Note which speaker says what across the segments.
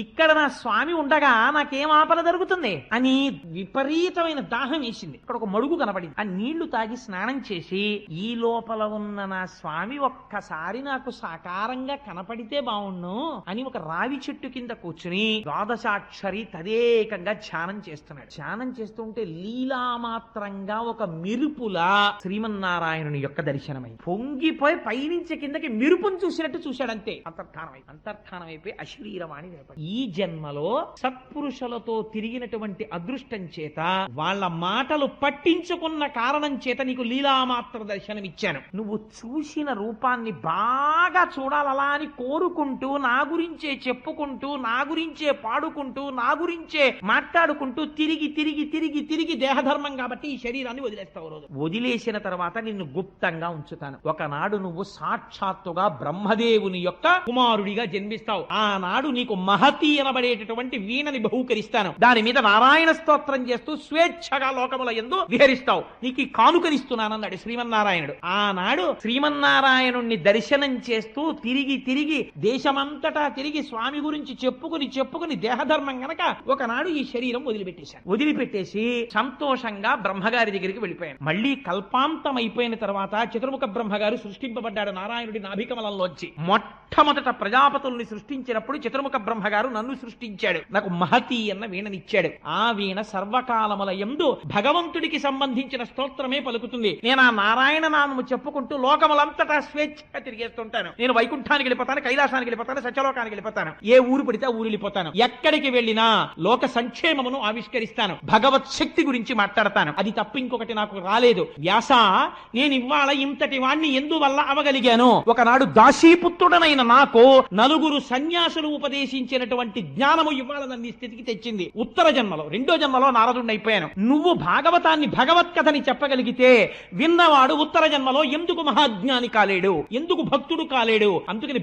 Speaker 1: ఇక్కడ నా స్వామి ఉండగా నాకేం ఆపద జరుగుతుంది అని విపరీతమైన దాహం వేసింది. ఇక్కడ ఒక మడుగు కనపడింది. ఆ నీళ్లు తాగి స్నానం చేసి ఈ లోపల ఉన్న నా స్వామి ఒక్కసారి నాకు సాకారంగా కనపడితే బావుండు అని ఒక రావి చెట్టు కింద కూర్చుని ద్వాదశాక్షరి తదేకంగా ధ్యానం చేస్తున్నాడు. ధ్యానం చేస్తుంటే లీలామాత్రంగా ఒక మెరుపులా శ్రీమన్నారాయణుని యొక్క దర్శనమై పొంగిపోయి పైనుంచి కిందకి మెరుపును చూసినట్టు చూశాడంతే. అంతర్ధానమైపోయి అశరీరవాణి వినపడి ఈ జన్మలో సత్పురుషులతో తిరిగినటువంటి అదృష్టం చేత వాళ్ళ మాటలు పట్టించుకున్న కారణం చేత నీకు లీలామాత్ర దర్శనం ఇచ్చాను. నువ్వు చూసిన రూపాన్ని బాగా చూడాలలా అని కోరుకుంటూ నా గురించే చెప్పుకుంటూ నా గురించే పాడుకుంటూ నా గురించే మాట్లాడుకుంటూ తిరిగి తిరిగి తిరిగి తిరిగి దేహధర్మం కాబట్టి ఈ శరీరాన్ని వదిలేస్తావు. రోజు వదిలేసిన తర్వాత నిన్ను గుప్తంగా ఉంచుతాను. ఒకనాడు నువ్వు సాక్షాత్తుగా బ్రహ్మదేవుని యొక్క కుమారుడిగా జన్మిస్తావు. ఆనాడు నీకు మహతి అనబడేటటువంటి వీణని బహూకరిస్తాను. దాని మీద నారాయణ స్తోత్రం చేస్తూ స్వేచ్ఛగా లోకముల యందు విహరిస్తావు. నీకు కానుకనిస్తున్నానన్నాడు శ్రీమన్నారాయణుడు. ఆనాడు శ్రీమన్నారాయణుణ్ణి దర్శనం చేస్తూ తిరిగి తిరిగి దేశమంతటా తిరిగి స్వామి గురించి చెప్పుకుని దేహధర్మం గనక ఒకనాడు ఈ శరీరం వదిలిపెట్టేశాను. వదిలిపెట్టేసి సంతోషంగా బ్రహ్మగారి దగ్గరికి వెళ్ళిపోయాను. మళ్ళీ కల్పాంతం అయిపోయిన తర్వాత చతుర్ముఖ బ్రహ్మగారు సృష్టింపబడ్డాడు నారాయణుడి నాభికమలంలోంచి. మొట్టమొదట ప్రజాపతుల్ని సృష్టించినప్పుడు చతుర్ముఖ బ్రహ్మగారు నన్ను సృష్టించాడు. నాకు మహతి అన్న వీణనిచ్చాడు. ఆ వీణ సర్వకాలముల యందు భగవంతుడికి సంబంధించిన స్తోత్రమే పలుకుతుంది. నేను ఆ నారాయణ నామము చెప్పుకుంటూ లోకములంతటా స్వేచ్ఛగా తిరిగేస్తుంటాను. నేను వైకుంఠానికి వెళ్ళిపోతాను, కైలాసానికి వెళ్ళిపోతాను, సత్యలోకానికి వెళ్ళిపోతాను. ఏ ఊరు పడితే ఆ ఊరు వెళ్ళిపోతాను. ఎక్కడికి వెళ్ళినా లోక సంక్షేమమును ఆవిష్కరిస్తాను. భగవత్ శక్తి గురించి మాట్లాడతాను. అది తప్ప ఇంకొకటి నాకు రాలేదు. వ్యాస, నేను ఇవాళ ఇంతటి వాణ్ణి ఎందువల్ల అవగలిగాను? ఒకనాడు దాసీపుత్రుడనైన నాకు నలుగురు సన్యాసులు ఉపదేశించినటువంటి జ్ఞానము ఇవాళ నన్ను ఈ స్థితికి తెచ్చింది. ఉత్తర జన్మలో, రెండో జన్మలో నారదుడిని అయిపోయాను. నువ్వు భాగవతాన్ని భగవత్ కథని చెప్పగలిగితే విన్నవాడు ఉత్తర జన్మలో ఎందుకు మహాజ్ఞాని కాలేడు, ఎందుకు భక్తుడు కాలేడు? అందుకని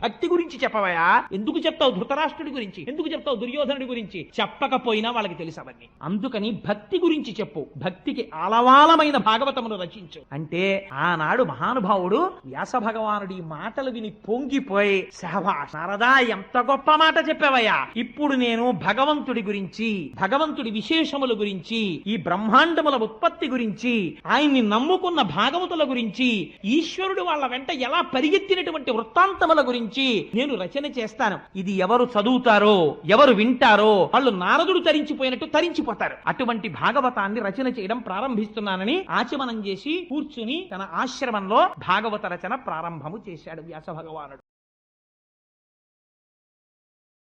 Speaker 1: భక్తి గురించి చెప్పవయా? ఎందుకు చెప్తావు ధృతరాష్ట్రుడి గురించి? ఎందుకు చెప్తావు దుర్యోధనుడి గురించి? చెప్పకపోయినా వాళ్ళకి తెలుసు అవన్నీ. అందుకని భక్తి గురించి చెప్పు. భక్తికి ఆలవాలమైన భాగవతమును రచించు అంటే ఆనాడు మహానుభావుడు వ్యాస భగవానుడి మాటలు విని పొంగిపోయి, సహవాస్ నారదా, ఎంత గొప్ప మాట చెప్పావయ్యా. ఇప్పుడు నేను భగవంతుడి గురించి, భగవంతుడి విశేషముల గురించి, ఈ బ్రహ్మాండముల ఉత్పత్తి గురించి, ఆయన్ని నమ్ముకున్న భాగవతుల గురించి, ఈశ్వరుడు వాళ్ళ వెంట ఎలా పరిగెత్తినటువంటి వృత్తాంతముల గురించి నేను రచన చేస్తాను. ఇది ఎవరు చదువుతారో, ఎవరు వింటారో వాళ్ళు నారదుడు తరించిపోయినట్టు తరించిపోతారు. అటువంటి భాగవతాన్ని రచన చేయడం ప్రారంభిస్తున్నానని ఆచమనం చేసి కూర్చుని తన ఆశ్రమంలో భాగవత రచన ప్రారంభము చేశాడు వ్యాస భగవానుడు.